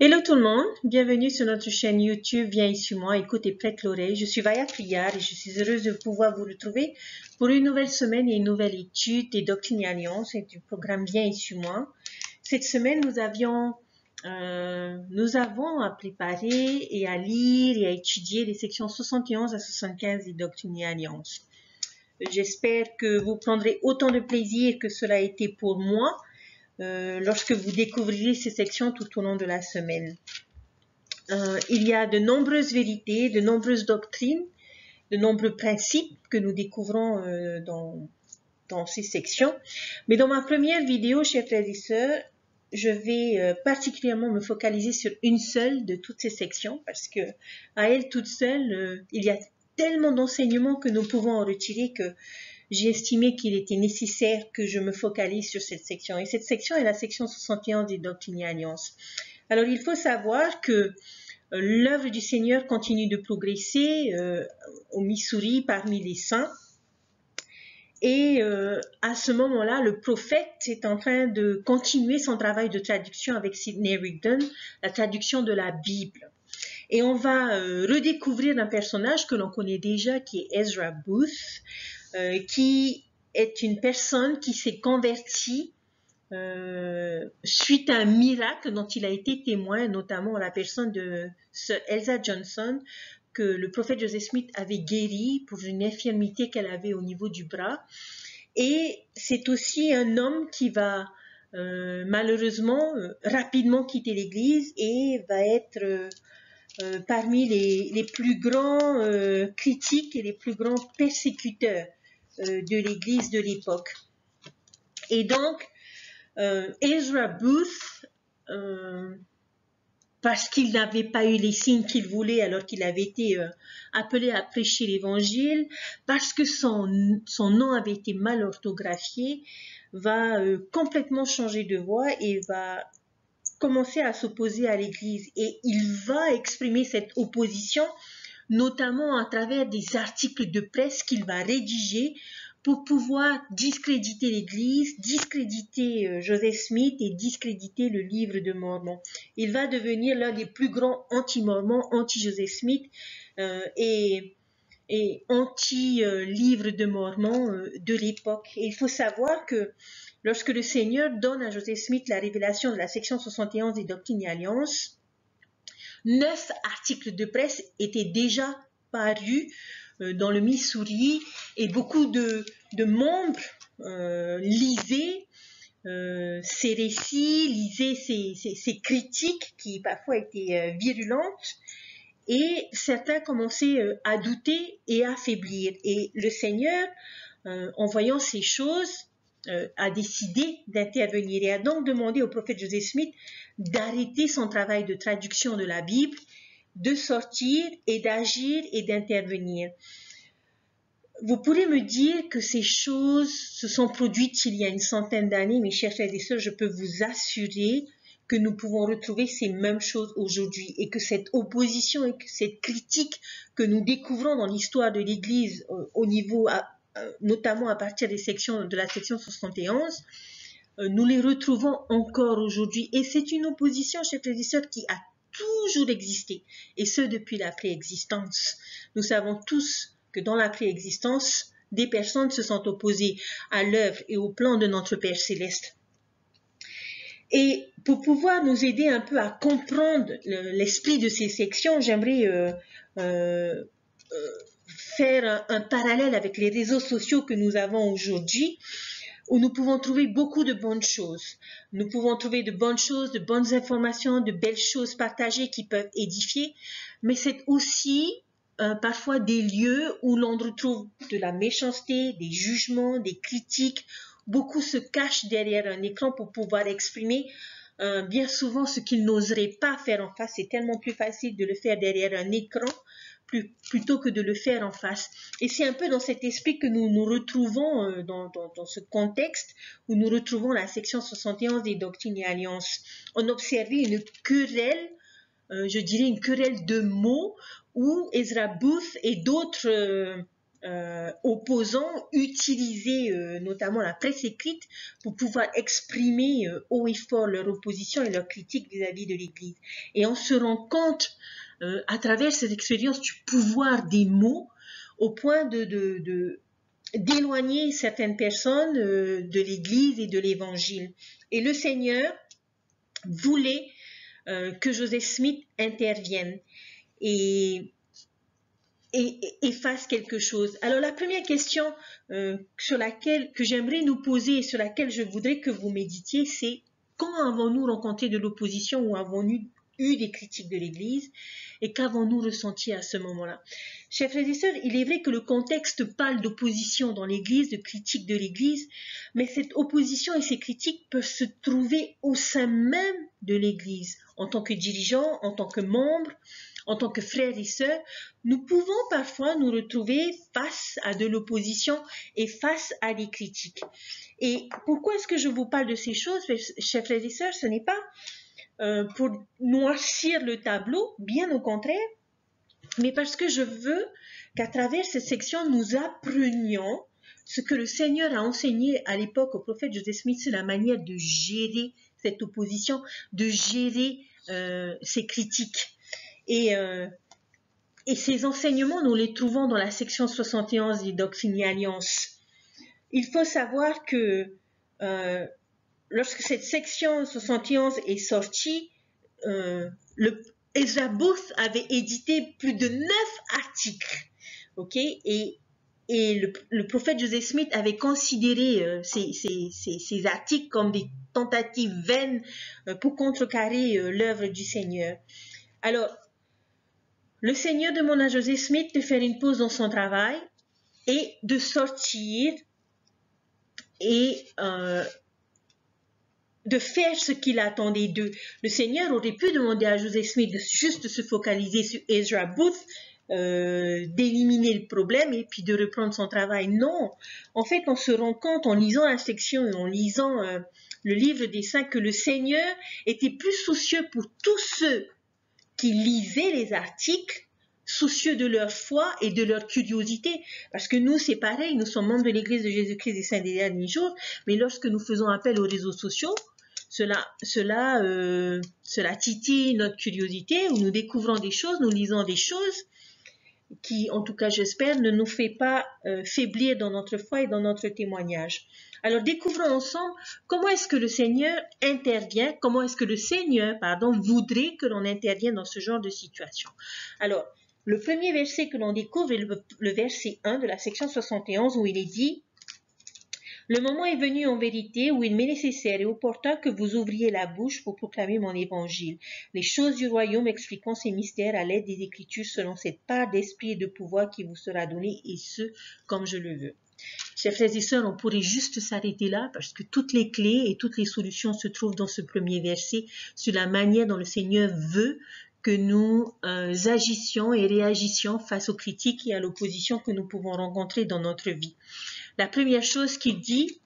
Hello tout le monde, bienvenue sur notre chaîne YouTube Viens et suis-moi, écoute et prête l'oreille. Je suis Vaya Priard et je suis heureuse de pouvoir vous retrouver pour une nouvelle semaine et une nouvelle étude des Doctrines et Alliances et du programme Viens et suis-moi. Cette semaine, nous avons à préparer et à lire et à étudier les sections 71 à 75 des Doctrines et Alliances. J'espère que vous prendrez autant de plaisir que cela a été pour moi lorsque vous découvrirez ces sections tout au long de la semaine. Il y a de nombreuses vérités, de nombreuses doctrines, de nombreux principes que nous découvrons dans ces sections. Mais dans ma première vidéo, chers frères et sœurs, je vais particulièrement me focaliser sur une seule de toutes ces sections parce que à elle toute seule, il y a tellement d'enseignements que nous pouvons en retirer que j'ai estimé qu'il était nécessaire que je me focalise sur cette section. Et cette section est la section 71 des Doctrines et Alliances. Alors, il faut savoir que l'œuvre du Seigneur continue de progresser au Missouri parmi les saints. Et à ce moment-là, le prophète est en train de continuer son travail de traduction avec Sidney Rigdon, la traduction de la Bible. Et on va redécouvrir un personnage que l'on connaît déjà, qui est Ezra Booth, qui est une personne qui s'est convertie suite à un miracle dont il a été témoin, notamment à la personne de Sir Elsa Johnson, que le prophète Joseph Smith avait guéri pour une infirmité qu'elle avait au niveau du bras. Et c'est aussi un homme qui va malheureusement rapidement quitter l'Église et va être parmi les plus grands critiques et les plus grands persécuteurs de l'Église de l'époque. Et donc, Ezra Booth, parce qu'il n'avait pas eu les signes qu'il voulait alors qu'il avait été appelé à prêcher l'Évangile, parce que son nom avait été mal orthographié, va complètement changer de voie et va commencer à s'opposer à l'Église. Et il va exprimer cette opposition, notamment à travers des articles de presse qu'il va rédiger pour pouvoir discréditer l'Église, discréditer Joseph Smith et discréditer le livre de Mormon. Il va devenir l'un des plus grands anti-Mormons, anti-Joseph Smith et anti-livre de Mormon de l'époque. Et il faut savoir que lorsque le Seigneur donne à Joseph Smith la révélation de la section 71 des Doctrines et Alliances, 9 articles de presse étaient déjà parus dans le Missouri et beaucoup de membres lisaient ces récits, lisaient ces critiques qui parfois étaient virulentes et certains commençaient à douter et à faiblir. Et le Seigneur, en voyant ces choses, a décidé d'intervenir et a donc demandé au prophète Joseph Smith d'arrêter son travail de traduction de la Bible, de sortir et d'agir et d'intervenir. Vous pourrez me dire que ces choses se sont produites il y a une centaine d'années, mes chers frères et sœurs, je peux vous assurer que nous pouvons retrouver ces mêmes choses aujourd'hui et que cette opposition et que cette critique que nous découvrons dans l'histoire de l'Église au niveau, notamment à partir de la section 71, nous les retrouvons encore aujourd'hui. Et c'est une opposition, chers frères et sœurs, qui a toujours existé, et ce depuis la préexistence. Nous savons tous que dans la préexistence, des personnes se sont opposées à l'œuvre et au plan de notre Père Céleste. Et pour pouvoir nous aider un peu à comprendre l'esprit de ces sections, j'aimerais faire un parallèle avec les réseaux sociaux que nous avons aujourd'hui, où nous pouvons trouver beaucoup de bonnes choses. Nous pouvons trouver de bonnes choses, de bonnes informations, de belles choses partagées qui peuvent édifier, mais c'est aussi parfois des lieux où l'on retrouve de la méchanceté, des jugements, des critiques. Beaucoup se cachent derrière un écran pour pouvoir exprimer bien souvent ce qu'ils n'oseraient pas faire en face. C'est tellement plus facile de le faire derrière un écran plutôt que de le faire en face. Et c'est un peu dans cet esprit que nous nous retrouvons dans ce contexte où nous retrouvons la section 71 des Doctrines et Alliances. On observait une querelle, je dirais une querelle de mots où Ezra Booth et d'autres opposants utilisaient notamment la presse écrite pour pouvoir exprimer haut et fort leur opposition et leur critique vis-à-vis de l'Église. Et on se rend compte à travers cette expérience du pouvoir des mots au point d'éloigner certaines personnes de l'Église et de l'Évangile. Et le Seigneur voulait que Joseph Smith intervienne et fasse quelque chose. Alors la première question sur laquelle que j'aimerais nous poser et sur laquelle je voudrais que vous méditiez, c'est quand avons-nous rencontré de l'opposition ou avons-nous eu des critiques de l'Église et qu'avons-nous ressenti à ce moment-là? Chers frères et sœurs, il est vrai que le contexte parle d'opposition dans l'Église, de critiques de l'Église, mais cette opposition et ces critiques peuvent se trouver au sein même de l'Église, en tant que dirigeants, en tant que membres, en tant que frères et sœurs. Nous pouvons parfois nous retrouver face à de l'opposition et face à des critiques. Et pourquoi est-ce que je vous parle de ces choses, chers frères et sœurs? Ce n'est pas pour noircir le tableau, bien au contraire, mais parce que je veux qu'à travers cette section, nous apprenions ce que le Seigneur a enseigné à l'époque au prophète Joseph Smith sur la manière de gérer cette opposition, de gérer ces critiques. Et ces enseignements, nous les trouvons dans la section 71 des Doctrines et Alliances. Il faut savoir que lorsque cette section 71 est sortie, Ezra Booth avait édité plus de 9 articles, ok, et le prophète Joseph Smith avait considéré ces articles comme des tentatives vaines pour contrecarrer l'œuvre du Seigneur. Alors, le Seigneur demande à Joseph Smith de faire une pause dans son travail et de sortir et de faire ce qu'il attendait d'eux. Le Seigneur aurait pu demander à Joseph Smith de juste se focaliser sur Ezra Booth, d'éliminer le problème et puis de reprendre son travail. Non, en fait, on se rend compte en lisant la section et en lisant le livre des saints que le Seigneur était plus soucieux pour tous ceux qui lisaient les articles, soucieux de leur foi et de leur curiosité. Parce que nous, c'est pareil, nous sommes membres de l'Église de Jésus-Christ des Saints des Derniers Jours, mais lorsque nous faisons appel aux réseaux sociaux, cela titille notre curiosité, où nous découvrons des choses, nous lisons des choses qui, en tout cas j'espère, ne nous fait pas faiblir dans notre foi et dans notre témoignage. Alors découvrons ensemble comment est-ce que le Seigneur intervient, comment est-ce que le Seigneur, voudrait que l'on intervienne dans ce genre de situation. Alors, le premier verset que l'on découvre est le verset 1 de la section 71 où il est dit « Le moment est venu en vérité où il m'est nécessaire et opportun que vous ouvriez la bouche pour proclamer mon évangile, les choses du royaume expliquant ces mystères à l'aide des Écritures selon cette part d'esprit et de pouvoir qui vous sera donnée et ce, comme je le veux. » Chers frères et sœurs, on pourrait juste s'arrêter là parce que toutes les clés et toutes les solutions se trouvent dans ce premier verset sur la manière dont le Seigneur veut que nous agissions et réagissions face aux critiques et à l'opposition que nous pouvons rencontrer dans notre vie. La première chose qu'il dit,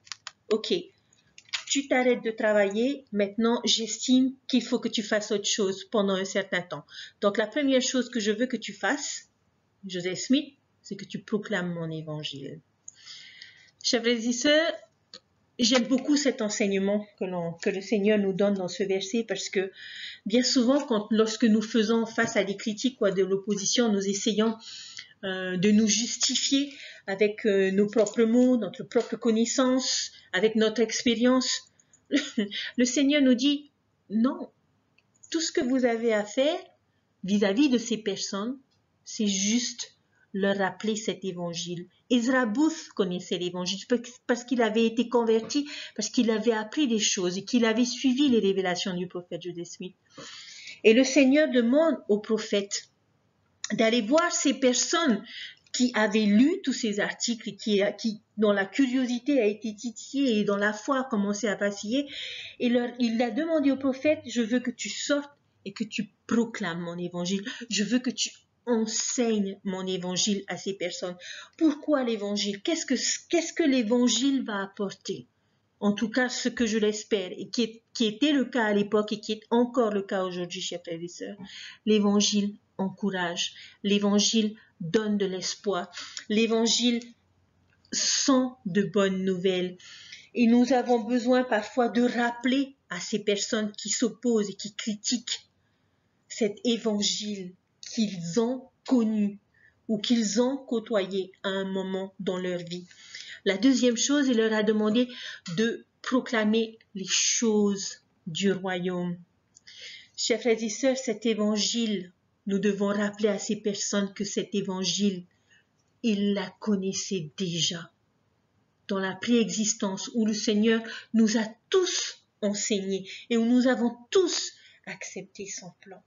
ok, tu t'arrêtes de travailler, maintenant j'estime qu'il faut que tu fasses autre chose pendant un certain temps. Donc la première chose que je veux que tu fasses, Joseph Smith, c'est que tu proclames mon évangile. Chers frères et sœurs, j'aime beaucoup cet enseignement que le Seigneur nous donne dans ce verset parce que bien souvent, lorsque nous faisons face à des critiques ou à de l'opposition, nous essayons de nous justifier avec nos propres mots, notre propre connaissance, avec notre expérience. Le Seigneur nous dit, non, tout ce que vous avez à faire vis-à-vis de ces personnes, c'est juste leur rappeler cet évangile. Ezra Booth connaissait l'évangile parce qu'il avait été converti, parce qu'il avait appris des choses et qu'il avait suivi les révélations du prophète Joseph Smith. Et le Seigneur demande au prophète d'aller voir ces personnes qui avaient lu tous ces articles et dont la curiosité a été titillée et dont la foi a commencé à vaciller. Et il a demandé au prophète, je veux que tu sortes et que tu proclames mon évangile. Je veux que tu enseignes mon évangile à ces personnes. Pourquoi l'évangile? Qu'est-ce que l'évangile va apporter? En tout cas, ce que je l'espère, et qui était le cas à l'époque et qui est encore le cas aujourd'hui, chers frères et sœurs, l'évangile encourage, l'évangile donne de l'espoir, l'évangile sent de bonnes nouvelles. Et nous avons besoin parfois de rappeler à ces personnes qui s'opposent et qui critiquent cet évangile qu'ils ont connu ou qu'ils ont côtoyé à un moment dans leur vie. La deuxième chose, il leur a demandé de proclamer les choses du royaume. Chers frères et sœurs, cet évangile, nous devons rappeler à ces personnes que cet évangile, ils la connaissaient déjà. Dans la préexistence où le Seigneur nous a tous enseignés et où nous avons tous accepté son plan.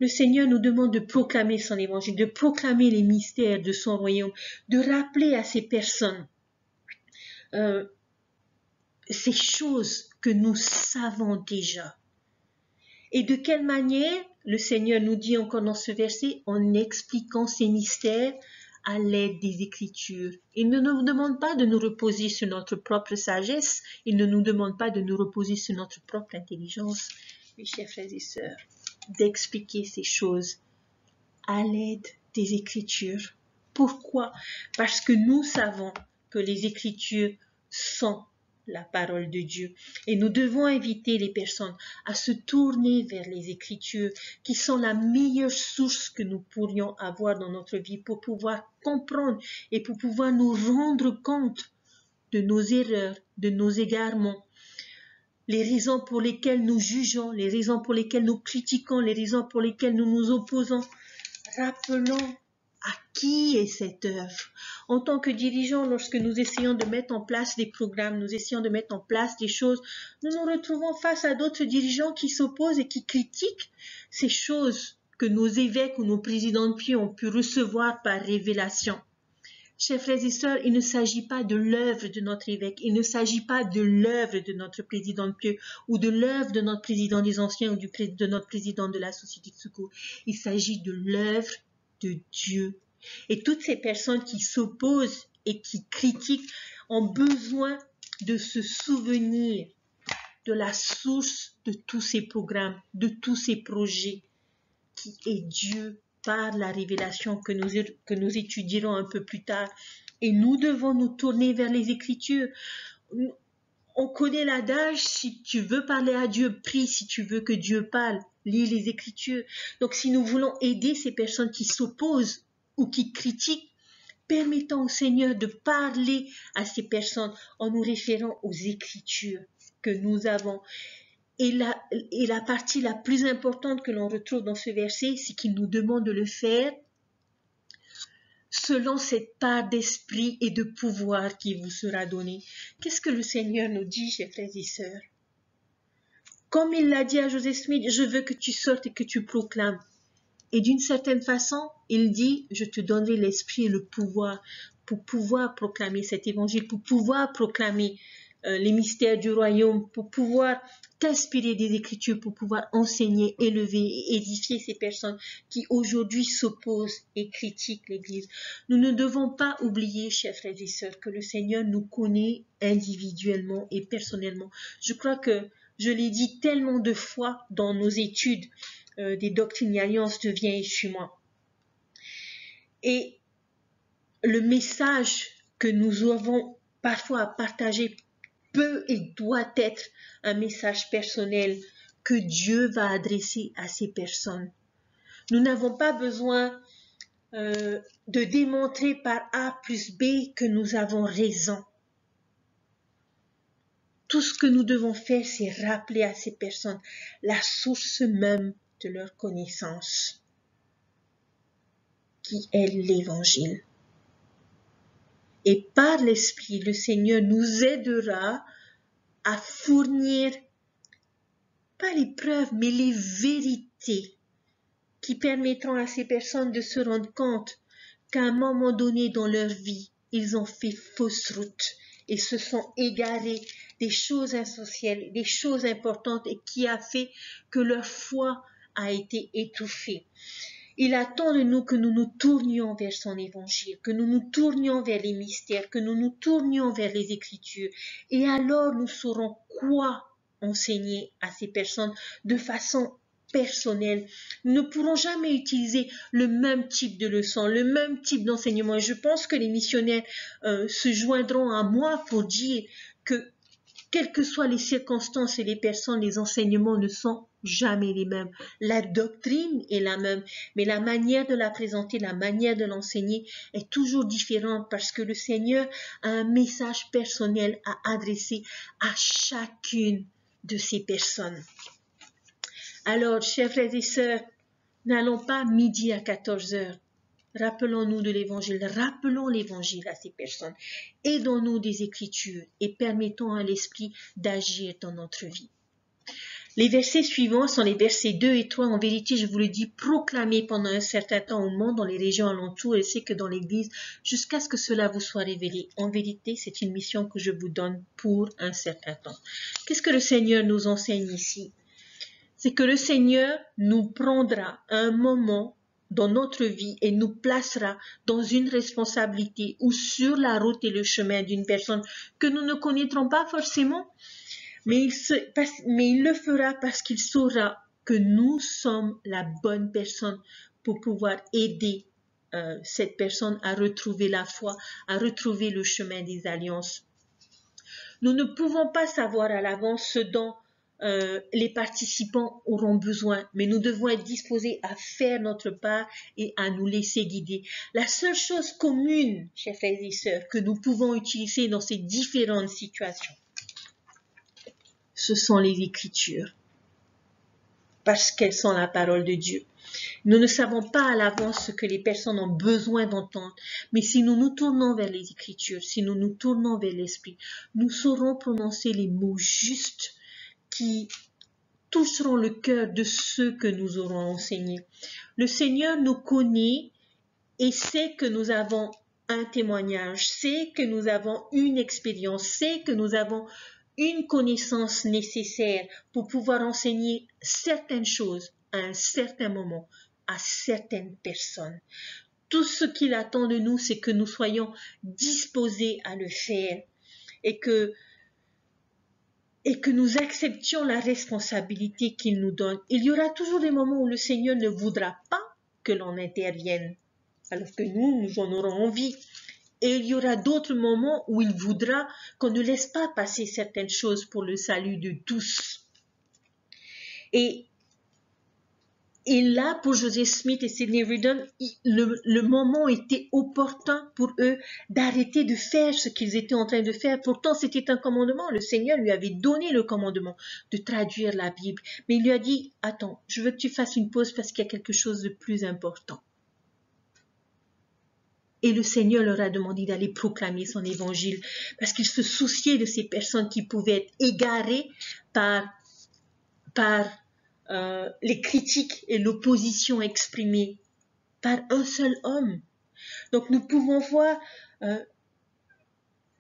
Le Seigneur nous demande de proclamer son évangile, de proclamer les mystères de son royaume, de rappeler à ces personnes ces choses que nous savons déjà. Et de quelle manière le Seigneur nous dit encore dans ce verset, en expliquant ces mystères à l'aide des Écritures. Il ne nous demande pas de nous reposer sur notre propre sagesse, il ne nous demande pas de nous reposer sur notre propre intelligence, mes chers frères et sœurs, d'expliquer ces choses à l'aide des Écritures. Pourquoi? Parce que nous savons que les Écritures sont la parole de Dieu. Et nous devons inviter les personnes à se tourner vers les Écritures, qui sont la meilleure source que nous pourrions avoir dans notre vie pour pouvoir comprendre et pour pouvoir nous rendre compte de nos erreurs, de nos égarements, les raisons pour lesquelles nous jugeons, les raisons pour lesquelles nous critiquons, les raisons pour lesquelles nous nous opposons. Rappelons à qui est cette œuvre. En tant que dirigeants, lorsque nous essayons de mettre en place des programmes, nous essayons de mettre en place des choses, nous nous retrouvons face à d'autres dirigeants qui s'opposent et qui critiquent ces choses que nos évêques ou nos présidents de pied ont pu recevoir par révélation. Chers frères et sœurs, il ne s'agit pas de l'œuvre de notre évêque, il ne s'agit pas de l'œuvre de notre président de pieux ou de l'œuvre de notre président des anciens ou de notre président de la société de secours. Il s'agit de l'œuvre de Dieu. Et toutes ces personnes qui s'opposent et qui critiquent ont besoin de se souvenir de la source de tous ces programmes, de tous ces projets, qui est Dieu par la révélation que nous étudierons un peu plus tard. Et nous devons nous tourner vers les Écritures. On connaît l'adage, si tu veux parler à Dieu, prie. Si tu veux que Dieu parle, lis les Écritures. Donc si nous voulons aider ces personnes qui s'opposent ou qui critiquent, permettons au Seigneur de parler à ces personnes en nous référant aux Écritures que nous avons. Et la partie la plus importante que l'on retrouve dans ce verset, c'est qu'il nous demande de le faire selon cette part d'esprit et de pouvoir qui vous sera donnée. Qu'est-ce que le Seigneur nous dit, chers frères et sœurs? Comme il l'a dit à Joseph Smith, je veux que tu sortes et que tu proclames. Et d'une certaine façon, il dit, je te donnerai l'esprit et le pouvoir pour pouvoir proclamer cet évangile, pour pouvoir proclamer les mystères du royaume, pour pouvoir t'inspirer des Écritures, pour pouvoir enseigner, élever et édifier ces personnes qui aujourd'hui s'opposent et critiquent l'Église. Nous ne devons pas oublier, chers frères et sœurs, que le Seigneur nous connaît individuellement et personnellement. Je crois que je l'ai dit tellement de fois dans nos études des doctrines et alliances de Viens et suis-moi. Et le message que nous avons parfois à partager peut et doit être un message personnel que Dieu va adresser à ces personnes. Nous n'avons pas besoin de démontrer par A plus B que nous avons raison. Tout ce que nous devons faire, c'est rappeler à ces personnes la source même de leur connaissance, qui est l'Évangile. Et par l'Esprit, le Seigneur nous aidera à fournir, pas les preuves, mais les vérités qui permettront à ces personnes de se rendre compte qu'à un moment donné dans leur vie, ils ont fait fausse route et se sont égarés des choses essentielles, des choses importantes et qui a fait que leur foi a été étouffée. Il attend de nous que nous nous tournions vers son évangile, que nous nous tournions vers les mystères, que nous nous tournions vers les Écritures. Et alors nous saurons quoi enseigner à ces personnes de façon personnel. Nous ne pourrons jamais utiliser le même type de leçon, le même type d'enseignement. Et je pense que les missionnaires se joindront à moi pour dire que quelles que soient les circonstances et les personnes, les enseignements ne sont jamais les mêmes. La doctrine est la même, mais la manière de la présenter, la manière de l'enseigner est toujours différente parce que le Seigneur a un message personnel à adresser à chacune de ces personnes. Alors, chers frères et sœurs, n'allons pas midi à 14 heures. Rappelons-nous de l'Évangile, rappelons l'Évangile à ces personnes. Aidons-nous des Écritures et permettons à l'Esprit d'agir dans notre vie. Les versets suivants sont les versets 2 et 3. En vérité, je vous le dis, proclamez pendant un certain temps au monde, dans les régions alentours, et c'est que dans l'Église, jusqu'à ce que cela vous soit révélé. En vérité, c'est une mission que je vous donne pour un certain temps. Qu'est-ce que le Seigneur nous enseigne ici? C'est que le Seigneur nous prendra un moment dans notre vie et nous placera dans une responsabilité ou sur la route et le chemin d'une personne que nous ne connaîtrons pas forcément, mais il le fera parce qu'il saura que nous sommes la bonne personne pour pouvoir aider cette personne à retrouver la foi, à retrouver le chemin des alliances. Nous ne pouvons pas savoir à l'avance ce dont les participants auront besoin, mais nous devons être disposés à faire notre part et à nous laisser guider. La seule chose commune, chers frères et sœurs, que nous pouvons utiliser dans ces différentes situations, ce sont les Écritures, parce qu'elles sont la parole de Dieu. Nous ne savons pas à l'avance ce que les personnes ont besoin d'entendre, mais si nous nous tournons vers les Écritures, si nous nous tournons vers l'Esprit, nous saurons prononcer les mots justes qui toucheront le cœur de ceux que nous aurons enseignés. Le Seigneur nous connaît et sait que nous avons un témoignage, sait que nous avons une expérience, sait que nous avons une connaissance nécessaire pour pouvoir enseigner certaines choses à un certain moment à certaines personnes. Tout ce qu'il attend de nous, c'est que nous soyons disposés à le faire et que nous acceptions la responsabilité qu'il nous donne. Il y aura toujours des moments où le Seigneur ne voudra pas que l'on intervienne, alors que nous en aurons envie. Et il y aura d'autres moments où il voudra qu'on ne laisse pas passer certaines choses pour le salut de tous. Et là, pour Joseph Smith et Sidney Rigdon, le moment était opportun pour eux d'arrêter de faire ce qu'ils étaient en train de faire. Pourtant, c'était un commandement. Le Seigneur lui avait donné le commandement de traduire la Bible. Mais il lui a dit, attends, je veux que tu fasses une pause parce qu'il y a quelque chose de plus important. Et le Seigneur leur a demandé d'aller proclamer son évangile parce qu'il se souciait de ces personnes qui pouvaient être égarées par les critiques et l'opposition exprimées par un seul homme. Donc nous pouvons voir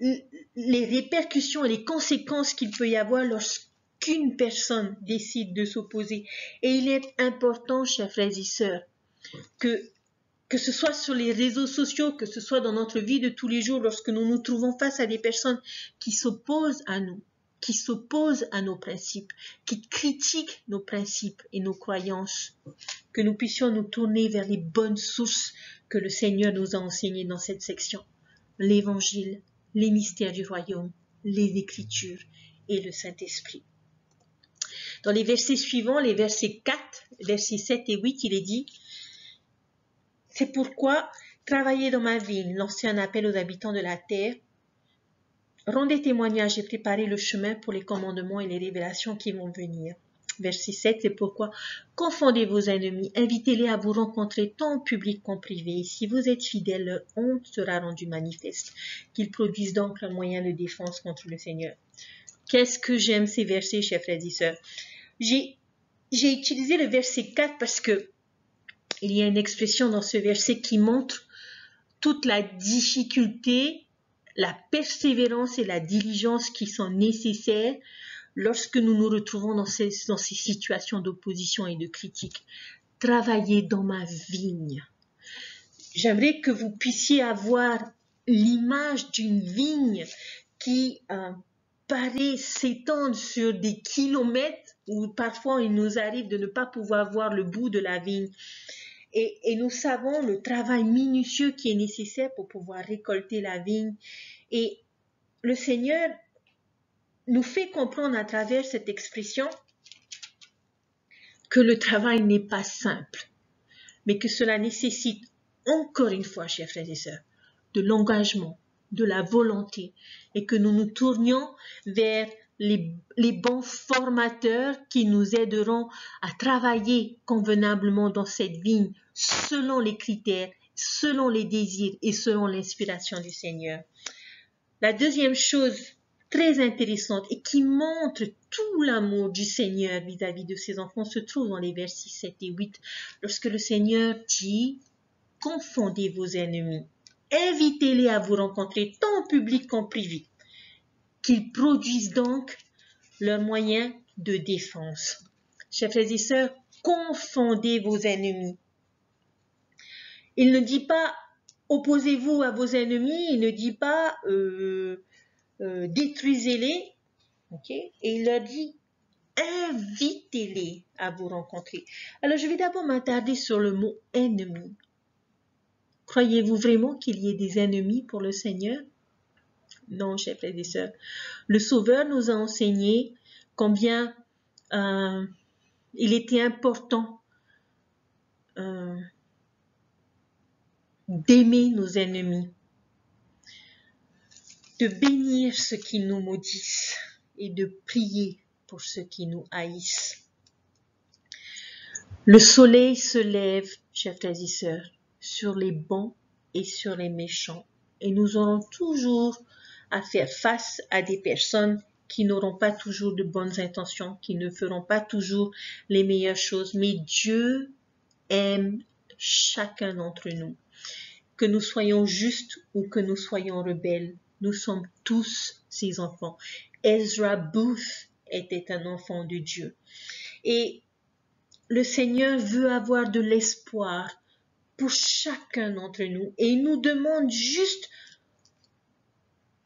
les répercussions et les conséquences qu'il peut y avoir lorsqu'une personne décide de s'opposer. Et il est important, chers frères et sœurs, que ce soit sur les réseaux sociaux, que ce soit dans notre vie de tous les jours, lorsque nous nous trouvons face à des personnes qui s'opposent à nous, qui s'opposent à nos principes, qui critiquent nos principes et nos croyances, que nous puissions nous tourner vers les bonnes sources que le Seigneur nous a enseignées dans cette section. L'Évangile, les mystères du royaume, les Écritures et le Saint-Esprit. Dans les versets suivants, les versets 4, versets 7 et 8, il est dit « C'est pourquoi travaillez dans ma vigne, lancez un appel aux habitants de la terre, rendez témoignage et préparez le chemin pour les commandements et les révélations qui vont venir. » Verset 7, c'est pourquoi confondez vos ennemis, invitez-les à vous rencontrer tant en public qu'en privé. Et si vous êtes fidèles, leur honte sera rendue manifeste. Qu'ils produisent donc un moyen de défense contre le Seigneur. Qu'est-ce que j'aime ces versets, chers frères et sœurs. J'ai utilisé le verset 4 parce que il y a une expression dans ce verset qui montre toute la difficulté, la persévérance et la diligence qui sont nécessaires lorsque nous nous retrouvons dans ces situations d'opposition et de critique. Travaillez dans ma vigne. J'aimerais que vous puissiez avoir l'image d'une vigne qui paraît s'étendre sur des kilomètres où parfois il nous arrive de ne pas pouvoir voir le bout de la vigne. Et nous savons le travail minutieux qui est nécessaire pour pouvoir récolter la vigne. Et le Seigneur nous fait comprendre à travers cette expression que le travail n'est pas simple, mais que cela nécessite, encore une fois, chers frères et sœurs, de l'engagement, de la volonté, et que nous nous tournions vers les bons formateurs qui nous aideront à travailler convenablement dans cette vigne, selon les critères, selon les désirs et selon l'inspiration du Seigneur. La deuxième chose très intéressante et qui montre tout l'amour du Seigneur vis-à-vis de ses enfants se trouve dans les versets 7 et 8, lorsque le Seigneur dit « Confondez vos ennemis, invitez-les à vous rencontrer tant en public qu'en privé, qu'ils produisent donc leurs moyens de défense. » Chers frères et sœurs, confondez vos ennemis. Il ne dit pas « opposez-vous à vos ennemis », il ne dit pas détruisez-les, okay? Et il leur dit invitez-les à vous rencontrer. Alors je vais d'abord m'attarder sur le mot ennemi. Croyez-vous vraiment qu'il y ait des ennemis pour le Seigneur? Non, chers frères et sœurs. Le Sauveur nous a enseigné combien il était important d'aimer nos ennemis, de bénir ceux qui nous maudissent et de prier pour ceux qui nous haïssent. Le soleil se lève, chers frères et sœurs, sur les bons et sur les méchants. Et nous aurons toujours à faire face à des personnes qui n'auront pas toujours de bonnes intentions, qui ne feront pas toujours les meilleures choses. Mais Dieu aime chacun d'entre nous. Que nous soyons justes ou que nous soyons rebelles, nous sommes tous ses enfants. Ezra Booth était un enfant de Dieu. Et le Seigneur veut avoir de l'espoir pour chacun d'entre nous. Et il nous demande juste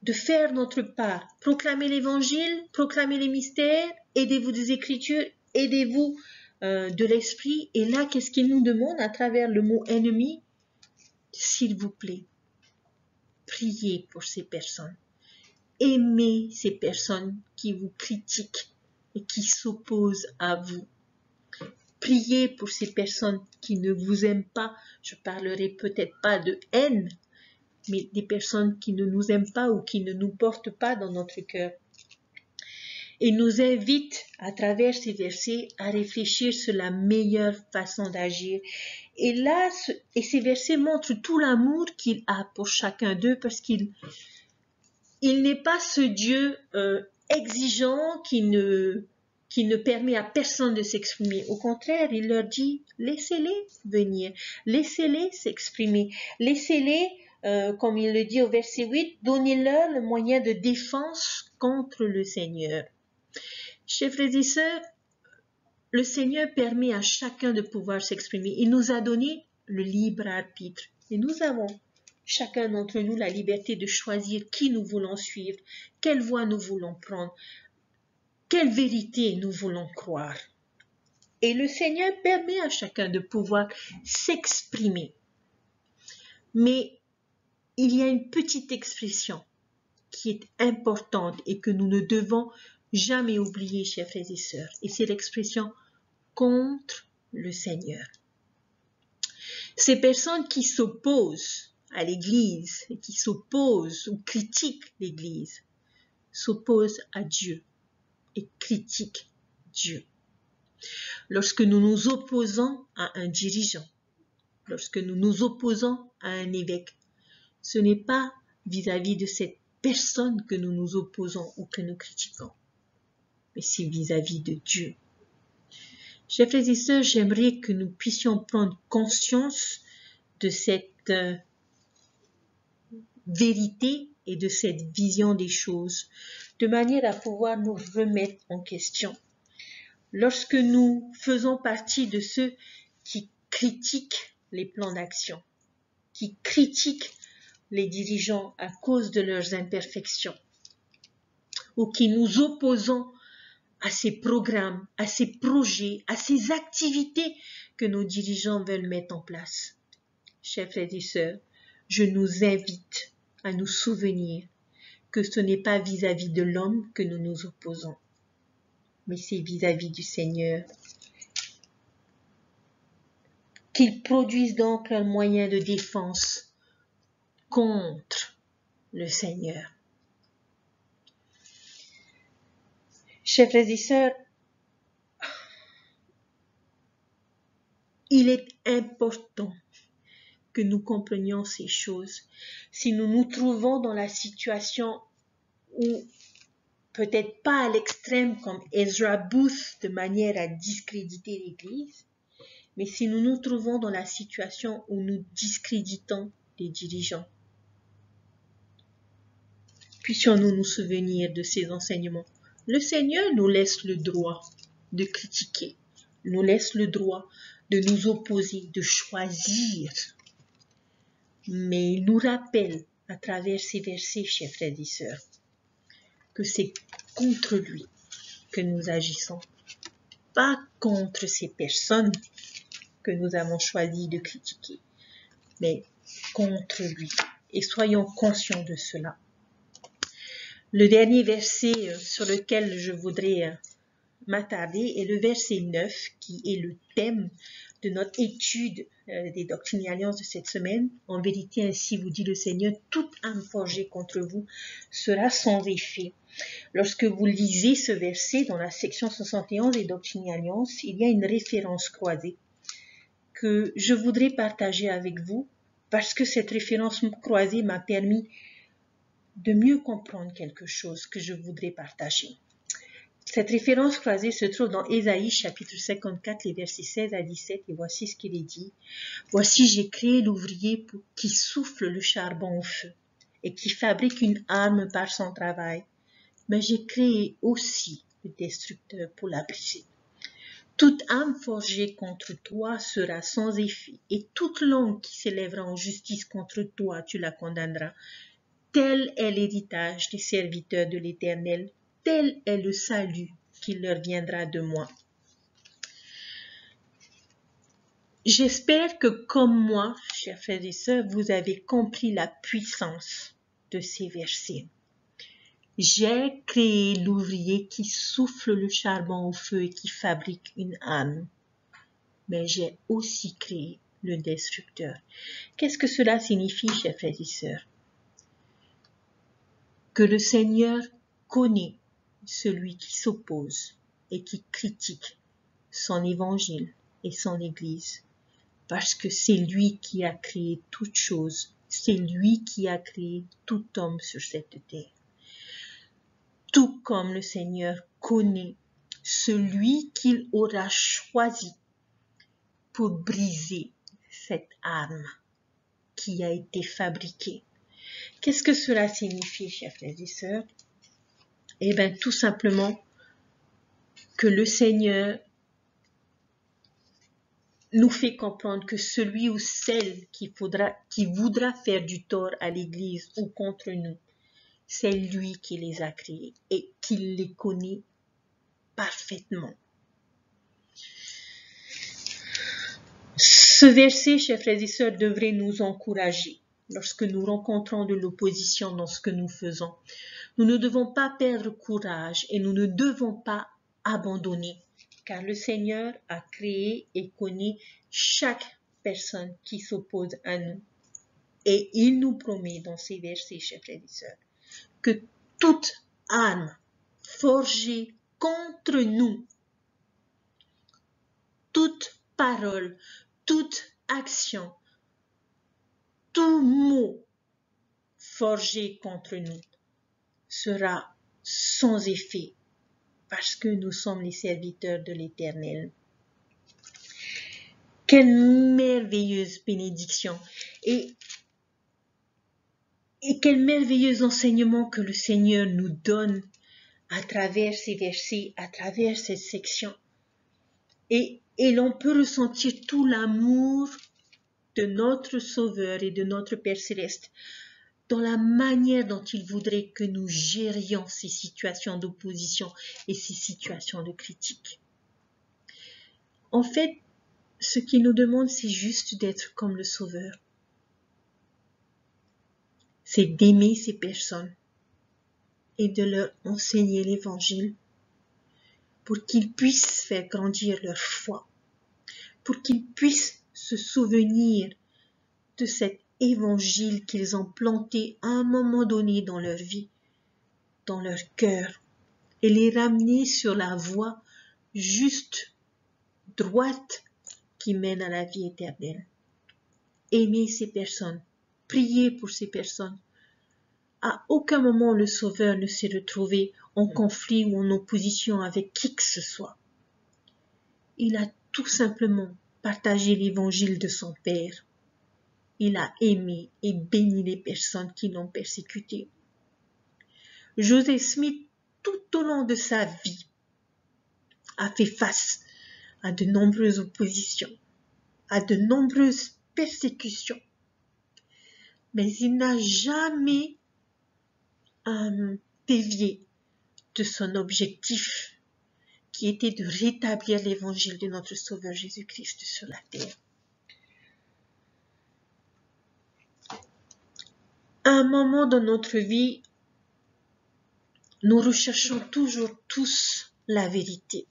de faire notre part. Proclamer l'évangile, proclamer les mystères, aidez-vous des Écritures, aidez-vous de l'Esprit. Et là, qu'est-ce qu'il nous demande à travers le mot ennemi? S'il vous plaît, priez pour ces personnes. Aimez ces personnes qui vous critiquent et qui s'opposent à vous. Priez pour ces personnes qui ne vous aiment pas. Je parlerai peut-être pas de haine, mais des personnes qui ne nous aiment pas ou qui ne nous portent pas dans notre cœur. Et nous invite à travers ces versets à réfléchir sur la meilleure façon d'agir. Et là, ces versets montrent tout l'amour qu'il a pour chacun d'eux parce qu'il n'est pas ce Dieu exigeant qui ne permet à personne de s'exprimer. Au contraire, il leur dit, laissez-les venir, laissez-les s'exprimer, laissez-les, comme il le dit au verset 8, donnez-leur le moyen de défense contre le Seigneur. Chers frères et sœurs, le Seigneur permet à chacun de pouvoir s'exprimer. Il nous a donné le libre arbitre. Et nous avons, chacun d'entre nous, la liberté de choisir qui nous voulons suivre, quelle voie nous voulons prendre, quelle vérité nous voulons croire. Et le Seigneur permet à chacun de pouvoir s'exprimer. Mais il y a une petite expression qui est importante et que nous ne devons jamais oublier, chers frères et sœurs. Et c'est l'expression contre le Seigneur. Ces personnes qui s'opposent à l'Église et qui s'opposent ou critiquent l'Église s'opposent à Dieu et critiquent Dieu. Lorsque nous nous opposons à un dirigeant, lorsque nous nous opposons à un évêque, ce n'est pas vis-à-vis de cette personne que nous nous opposons ou que nous critiquons, mais c'est vis-à-vis de Dieu. Chers frères et sœurs, j'aimerais que nous puissions prendre conscience de cette vérité et de cette vision des choses, de manière à pouvoir nous remettre en question. Lorsque nous faisons partie de ceux qui critiquent les plans d'action, qui critiquent les dirigeants à cause de leurs imperfections, ou qui nous opposons à ces programmes, à ces projets, à ces activités que nos dirigeants veulent mettre en place. Chers frères et sœurs, je nous invite à nous souvenir que ce n'est pas vis-à-vis de l'homme que nous nous opposons, mais c'est vis-à-vis du Seigneur. Qu'ils produisent donc un moyen de défense contre le Seigneur. Chers frères et sœurs, il est important que nous comprenions ces choses. Si nous nous trouvons dans la situation où, peut-être pas à l'extrême comme Ezra Booth, de manière à discréditer l'Église, mais si nous nous trouvons dans la situation où nous discréditons les dirigeants, puissions-nous nous souvenir de ces enseignements. Le Seigneur nous laisse le droit de critiquer, nous laisse le droit de nous opposer, de choisir. Mais il nous rappelle à travers ces versets, chers frères et sœurs, que c'est contre lui que nous agissons, pas contre ces personnes que nous avons choisi de critiquer, mais contre lui. Et soyons conscients de cela. Le dernier verset sur lequel je voudrais m'attarder est le verset 9, qui est le thème de notre étude des doctrines et alliances de cette semaine. En vérité, ainsi vous dit le Seigneur, toute âme forgée contre vous sera sans effet. Lorsque vous lisez ce verset dans la section 71 des doctrines et alliances, il y a une référence croisée que je voudrais partager avec vous parce que cette référence croisée m'a permis de mieux comprendre quelque chose que je voudrais partager. Cette référence croisée se trouve dans Ésaïe chapitre 54, les versets 16 à 17, et voici ce qu'il est dit. Voici, j'ai créé l'ouvrier qui souffle le charbon au feu et qui fabrique une arme par son travail, mais j'ai créé aussi le destructeur pour la briser. Toute âme forgée contre toi sera sans effet, et toute langue qui s'élèvera en justice contre toi, tu la condamneras. Tel est l'héritage des serviteurs de l'Éternel, tel est le salut qui leur viendra de moi. J'espère que comme moi, chers frères et sœurs, vous avez compris la puissance de ces versets. J'ai créé l'ouvrier qui souffle le charbon au feu et qui fabrique une âme, mais j'ai aussi créé le destructeur. Qu'est-ce que cela signifie, chers frères et sœurs? Que le Seigneur connaît celui qui s'oppose et qui critique son évangile et son Église, parce que c'est lui qui a créé toutes choses, c'est lui qui a créé tout homme sur cette terre. Tout comme le Seigneur connaît celui qu'il aura choisi pour briser cette arme qui a été fabriquée. Qu'est-ce que cela signifie, chers frères et sœurs? Eh bien, tout simplement que le Seigneur nous fait comprendre que celui ou celle qui voudra faire du tort à l'Église ou contre nous, c'est lui qui les a créés et qui les connaît parfaitement. Ce verset, chers frères et sœurs, devrait nous encourager lorsque nous rencontrons de l'opposition dans ce que nous faisons. Nous ne devons pas perdre courage et nous ne devons pas abandonner, car le Seigneur a créé et connaît chaque personne qui s'oppose à nous. Et il nous promet dans ces versets, chers frères et sœurs, que toute âme forgée contre nous, toute parole, toute action, tout mot forgé contre nous sera sans effet parce que nous sommes les serviteurs de l'Éternel. Quelle merveilleuse bénédiction et quel merveilleux enseignement que le Seigneur nous donne à travers ces versets, à travers cette section. Et l'on peut ressentir tout l'amour de notre Sauveur et de notre Père Céleste dans la manière dont il voudrait que nous gérions ces situations d'opposition et ces situations de critique. En fait, ce qu'il nous demande, c'est juste d'être comme le Sauveur. C'est d'aimer ces personnes et de leur enseigner l'Évangile pour qu'ils puissent faire grandir leur foi, pour qu'ils puissent se souvenir de cet Évangile qu'ils ont planté à un moment donné dans leur vie, dans leur cœur, et les ramener sur la voie juste, droite, qui mène à la vie éternelle. Aimer ces personnes, prier pour ces personnes. À aucun moment le Sauveur ne s'est retrouvé en conflit ou en opposition avec qui que ce soit. Il a tout simplement partagé l'évangile de son Père. Il a aimé et béni les personnes qui l'ont persécuté. Joseph Smith, tout au long de sa vie, a fait face à de nombreuses oppositions, à de nombreuses persécutions. Mais il n'a jamais dévié de son objectif qui était de rétablir l'évangile de notre Sauveur Jésus-Christ sur la terre. À un moment dans notre vie, nous recherchons toujours tous la vérité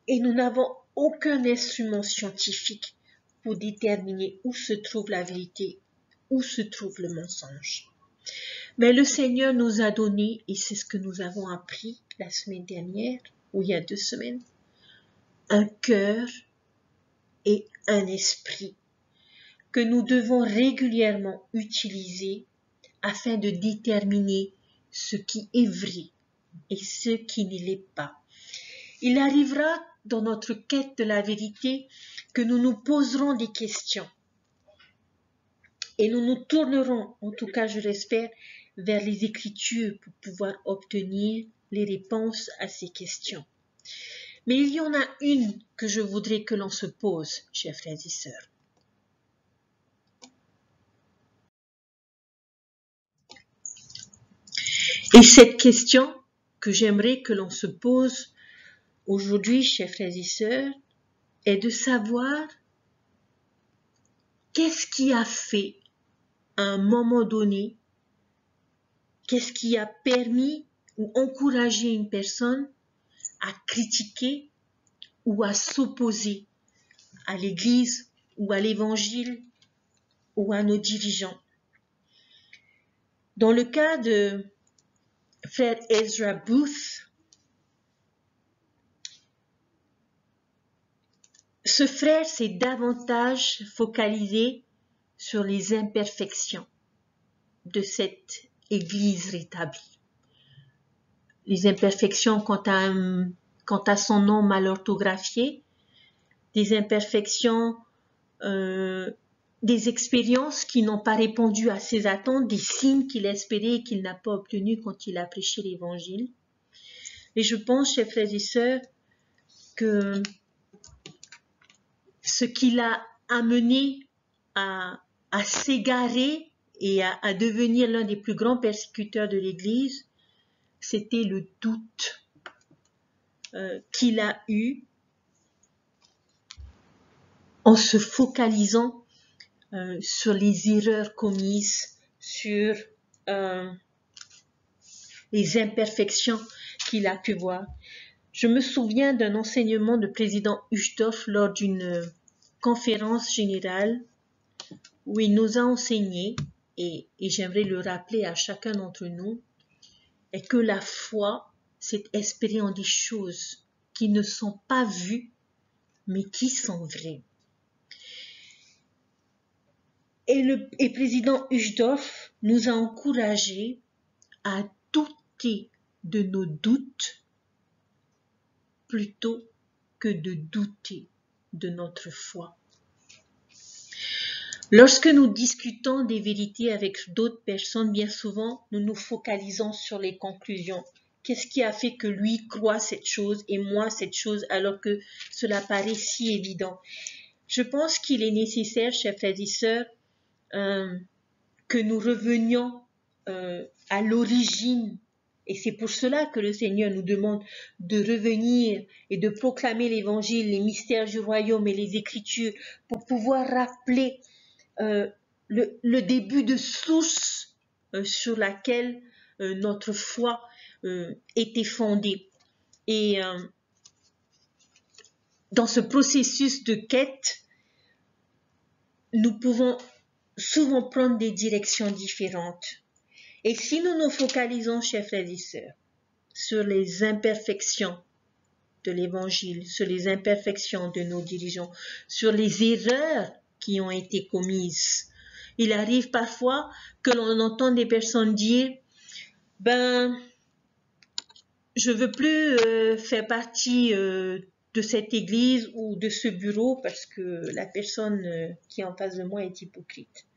et nous n'avons aucun instrument scientifique pour déterminer où se trouve la vérité, où se trouve le mensonge. Mais le Seigneur nous a donné, et c'est ce que nous avons appris la semaine dernière, ou il y a 2 semaines, un cœur et un esprit que nous devons régulièrement utiliser afin de déterminer ce qui est vrai et ce qui ne l'est pas. Il arrivera dans notre quête de la vérité que nous nous poserons des questions et nous nous tournerons, en tout cas je l'espère, vers les Écritures pour pouvoir obtenir les réponses à ces questions. Mais il y en a une que je voudrais que l'on se pose, chers frères et sœurs. Et cette question que j'aimerais que l'on se pose aujourd'hui, chers frères et sœurs, est de savoir qu'est-ce qui a fait à un moment donné, qu'est-ce qui a permis ou encouragé une personne à critiquer ou à s'opposer à l'Église ou à l'Évangile ou à nos dirigeants. Dans le cas de frère Ezra Booth, ce frère s'est davantage focalisé sur les imperfections de cette Église rétablie. Les imperfections quant à son nom mal orthographié, des imperfections, des expériences qui n'ont pas répondu à ses attentes, des signes qu'il espérait et qu'il n'a pas obtenus quand il a prêché l'Évangile. Et je pense, chers frères et sœurs, que ce qui l'a amené à s'égarer et à devenir l'un des plus grands persécuteurs de l'Église, c'était le doute qu'il a eu en se focalisant sur les erreurs commises, sur les imperfections qu'il a pu voir. Je me souviens d'un enseignement de président Uchtdorf lors d'une conférence générale où il nous a enseigné, et j'aimerais le rappeler à chacun d'entre nous, est que la foi, c'est espérer en des choses qui ne sont pas vues, mais qui sont vraies. Et président Uchtdorf nous a encouragés à douter de nos doutes plutôt que de douter de notre foi. Lorsque nous discutons des vérités avec d'autres personnes, bien souvent, nous nous focalisons sur les conclusions. Qu'est-ce qui a fait que lui croit cette chose et moi cette chose alors que cela paraît si évident? Je pense qu'il est nécessaire, chers frères et sœurs, que nous revenions à l'origine. Et c'est pour cela que le Seigneur nous demande de revenir et de proclamer l'Évangile, les mystères du royaume et les Écritures pour pouvoir rappeler le début de source sur laquelle notre foi était fondée. Et dans ce processus de quête, nous pouvons souvent prendre des directions différentes. Et si nous nous focalisons, chers frères et sœurs, sur les imperfections de l'Évangile, sur les imperfections de nos dirigeants, sur les erreurs qui ont été commises, il arrive parfois que l'on entende des personnes dire « Ben, je veux plus faire partie de cette église ou de ce bureau parce que la personne qui est en face de moi est hypocrite.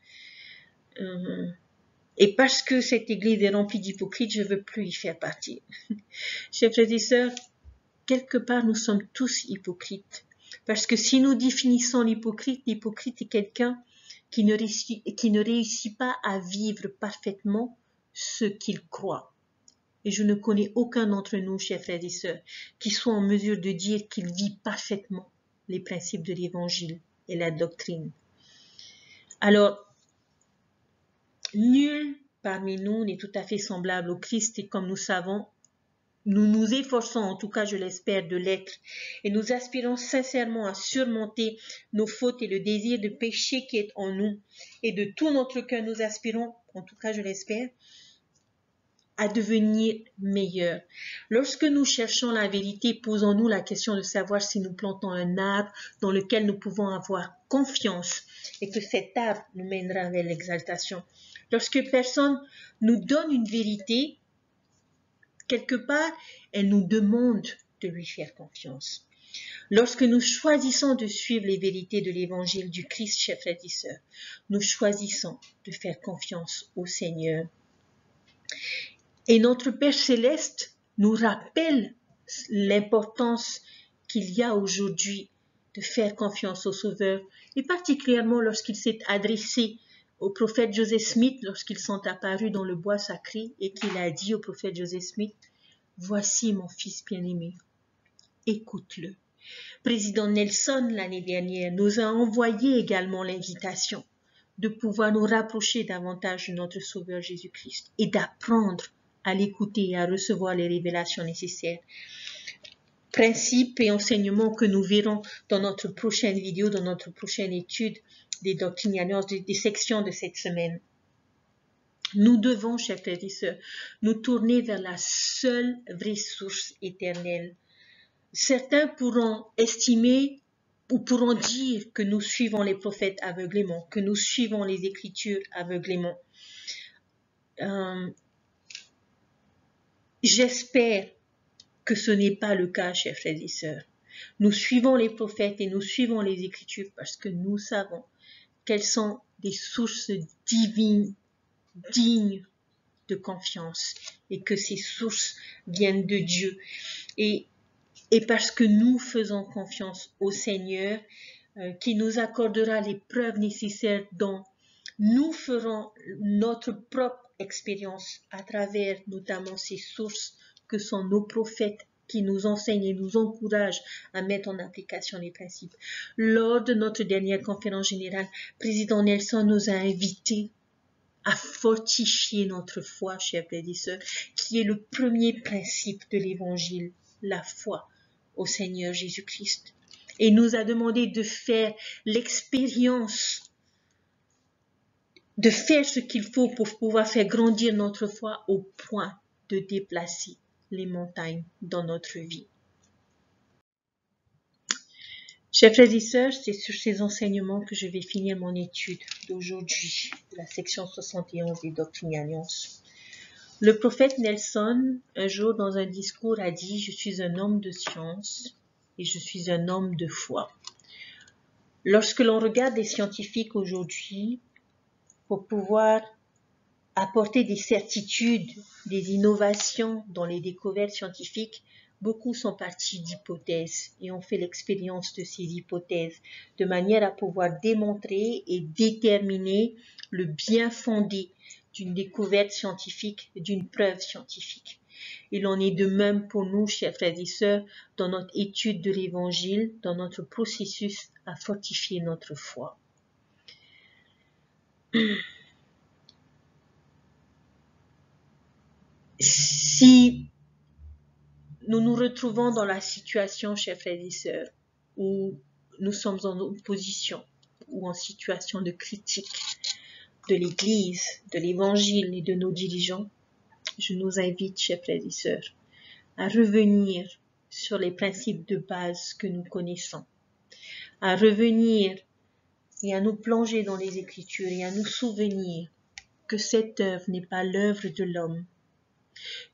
Et parce que cette église est remplie d'hypocrites, je ne veux plus y faire partie. » Chers frères et sœurs, quelque part nous sommes tous hypocrites. Parce que si nous définissons l'hypocrite est quelqu'un qui ne réussit pas à vivre parfaitement ce qu'il croit. Et je ne connais aucun d'entre nous, chers frères et sœurs, qui soit en mesure de dire qu'il vit parfaitement les principes de l'Évangile et la doctrine. Alors, nul parmi nous n'est tout à fait semblable au Christ et comme nous savons, nous nous efforçons, en tout cas je l'espère, de l'être et nous aspirons sincèrement à surmonter nos fautes et le désir de péché qui est en nous. Et de tout notre cœur, nous aspirons, en tout cas je l'espère, à devenir meilleurs. Lorsque nous cherchons la vérité, posons-nous la question de savoir si nous plantons un arbre dans lequel nous pouvons avoir confiance et que cet arbre nous mènera vers l'exaltation. Lorsque personne nous donne une vérité, quelque part, elle nous demande de lui faire confiance. Lorsque nous choisissons de suivre les vérités de l'évangile du Christ, chers frères et sœurs, nous choisissons de faire confiance au Seigneur. Et notre Père Céleste nous rappelle l'importance qu'il y a aujourd'hui de faire confiance au Sauveur, et particulièrement lorsqu'il s'est adressé au prophète Joseph Smith lorsqu'ils sont apparus dans le bois sacré et qu'il a dit au prophète Joseph Smith, « Voici mon fils bien-aimé, écoute-le. » Président Nelson, l'année dernière, nous a envoyé également l'invitation de pouvoir nous rapprocher davantage de notre Sauveur Jésus-Christ et d'apprendre à l'écouter et à recevoir les révélations nécessaires. Principes et enseignements que nous verrons dans notre prochaine vidéo, dans notre prochaine étude des doctrines et alliances, des sections de cette semaine. Nous devons, chers frères et sœurs, nous tourner vers la seule vraie source éternelle. Certains pourront estimer ou pourront dire que nous suivons les prophètes aveuglément, que nous suivons les Écritures aveuglément. J'espère que ce n'est pas le cas, chers frères et sœurs. Nous suivons les prophètes et nous suivons les Écritures parce que nous savons quelles sont des sources divines, dignes de confiance et que ces sources viennent de Dieu. Et parce que nous faisons confiance au Seigneur qui nous accordera les preuves nécessaires dont nous ferons notre propre expérience à travers notamment ces sources que sont nos prophètes qui nous enseignent et nous encouragent à mettre en application les principes. Lors de notre dernière conférence générale, Président Nelson nous a invités à fortifier notre foi, chers frères et sœurs, qui est le premier principe de l'Évangile, la foi au Seigneur Jésus-Christ. Et nous a demandé de faire l'expérience, de faire ce qu'il faut pour pouvoir faire grandir notre foi au point de déplacer les montagnes dans notre vie. Chers frères et sœurs, c'est sur ces enseignements que je vais finir mon étude d'aujourd'hui, de la section 71 des Doctrines et Alliances. Le prophète Nelson, un jour dans un discours, a dit « Je suis un homme de science et je suis un homme de foi ». Lorsque l'on regarde les scientifiques aujourd'hui, pour pouvoir apporter des certitudes, des innovations dans les découvertes scientifiques, beaucoup sont partis d'hypothèses et ont fait l'expérience de ces hypothèses de manière à pouvoir démontrer et déterminer le bien fondé d'une découverte scientifique, d'une preuve scientifique. Il en est de même pour nous, chers frères et sœurs, dans notre étude de l'Évangile, dans notre processus à fortifier notre foi. Si nous nous retrouvons dans la situation, chers frères et sœurs, où nous sommes en opposition ou en situation de critique de l'Église, de l'Évangile et de nos dirigeants, je nous invite, chers frères et sœurs, à revenir sur les principes de base que nous connaissons, à revenir et à nous plonger dans les Écritures et à nous souvenir que cette œuvre n'est pas l'œuvre de l'homme,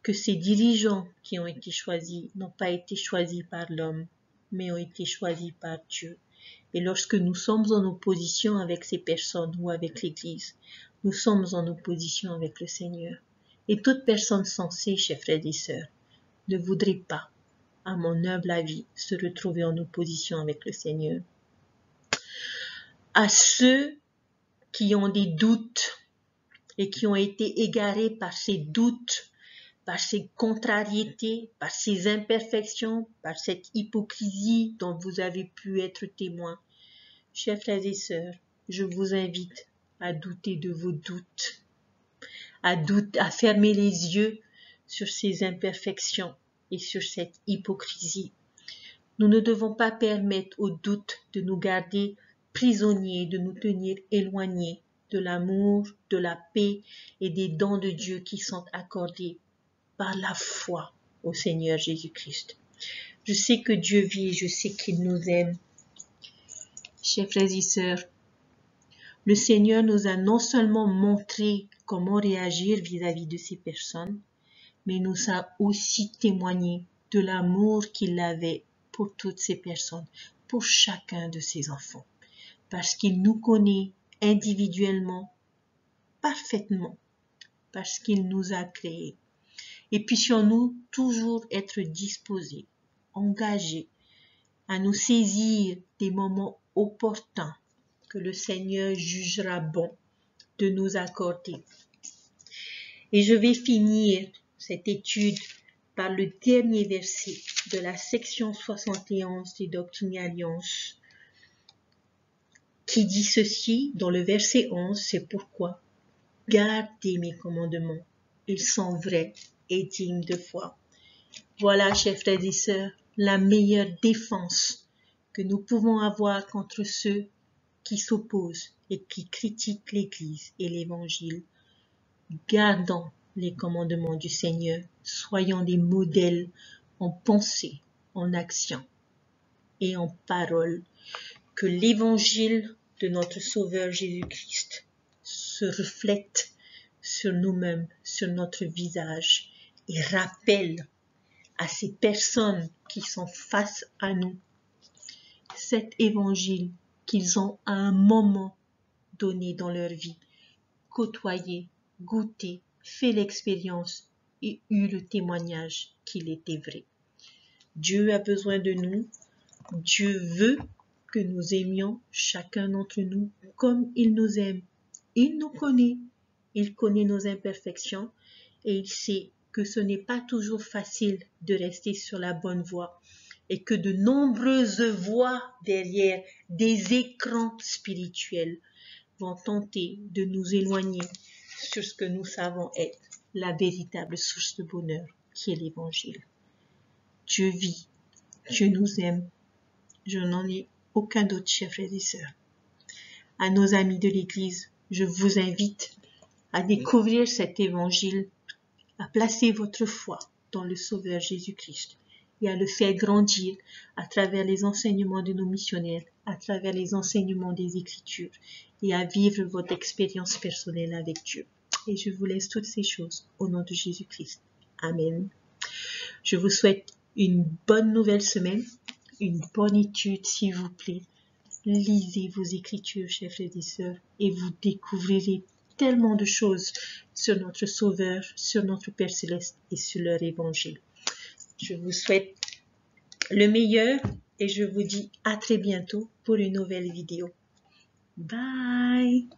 que ces dirigeants qui ont été choisis n'ont pas été choisis par l'homme, mais ont été choisis par Dieu. Et lorsque nous sommes en opposition avec ces personnes ou avec l'Église, nous sommes en opposition avec le Seigneur. Et toute personne sensée, chers frères et sœurs, ne voudrait pas, à mon humble avis, se retrouver en opposition avec le Seigneur. À ceux qui ont des doutes et qui ont été égarés par ces doutes, par ces contrariétés, par ces imperfections, par cette hypocrisie dont vous avez pu être témoin. Chers frères et sœurs, je vous invite à douter de vos doutes, à fermer les yeux sur ces imperfections et sur cette hypocrisie. Nous ne devons pas permettre aux doutes de nous garder prisonniers, de nous tenir éloignés de l'amour, de la paix et des dons de Dieu qui sont accordés par la foi au Seigneur Jésus-Christ. Je sais que Dieu vit et je sais qu'il nous aime. Chers frères et sœurs, le Seigneur nous a non seulement montré comment réagir vis-à-vis de ces personnes, mais nous a aussi témoigné de l'amour qu'il avait pour toutes ces personnes, pour chacun de ses enfants, parce qu'il nous connaît individuellement, parfaitement, parce qu'il nous a créés. Et puissions-nous toujours être disposés, engagés, à nous saisir des moments opportuns que le Seigneur jugera bon de nous accorder. Et je vais finir cette étude par le dernier verset de la section 71 des Doctrines et Alliances, qui dit ceci dans le verset 11, c'est pourquoi gardez mes commandements, ils sont vrais et dignes de foi. Voilà, chers frères et sœurs, la meilleure défense que nous pouvons avoir contre ceux qui s'opposent et qui critiquent l'Église et l'Évangile. Gardons les commandements du Seigneur, soyons des modèles en pensée, en action et en parole, que l'Évangile de notre Sauveur Jésus-Christ se reflète sur nous-mêmes, sur notre visage et rappelle à ces personnes qui sont face à nous cet Évangile qu'ils ont à un moment donné dans leur vie côtoyé, goûté, fait l'expérience et eu le témoignage qu'il était vrai. Dieu a besoin de nous. Dieu veut que nous aimions chacun d'entre nous comme il nous aime. Il nous connaît. Il connaît nos imperfections et il sait que ce n'est pas toujours facile de rester sur la bonne voie et que de nombreuses voix derrière des écrans spirituels vont tenter de nous éloigner sur ce que nous savons être la véritable source de bonheur, qui est l'Évangile. Dieu vit, Dieu nous aime. Je n'en ai aucun doute, chers frères et sœurs. À nos amis de l'Église, je vous invite à découvrir cet Évangile, à placer votre foi dans le Sauveur Jésus-Christ et à le faire grandir à travers les enseignements de nos missionnaires, à travers les enseignements des Écritures et à vivre votre expérience personnelle avec Dieu. Et je vous laisse toutes ces choses au nom de Jésus-Christ. Amen. Je vous souhaite une bonne nouvelle semaine, une bonne étude s'il vous plaît. Lisez vos Écritures, chers frères et sœurs, et vous découvrirez tellement de choses sur notre Sauveur, sur notre Père Céleste et sur leur Évangile. Je vous souhaite le meilleur et je vous dis à très bientôt pour une nouvelle vidéo. Bye!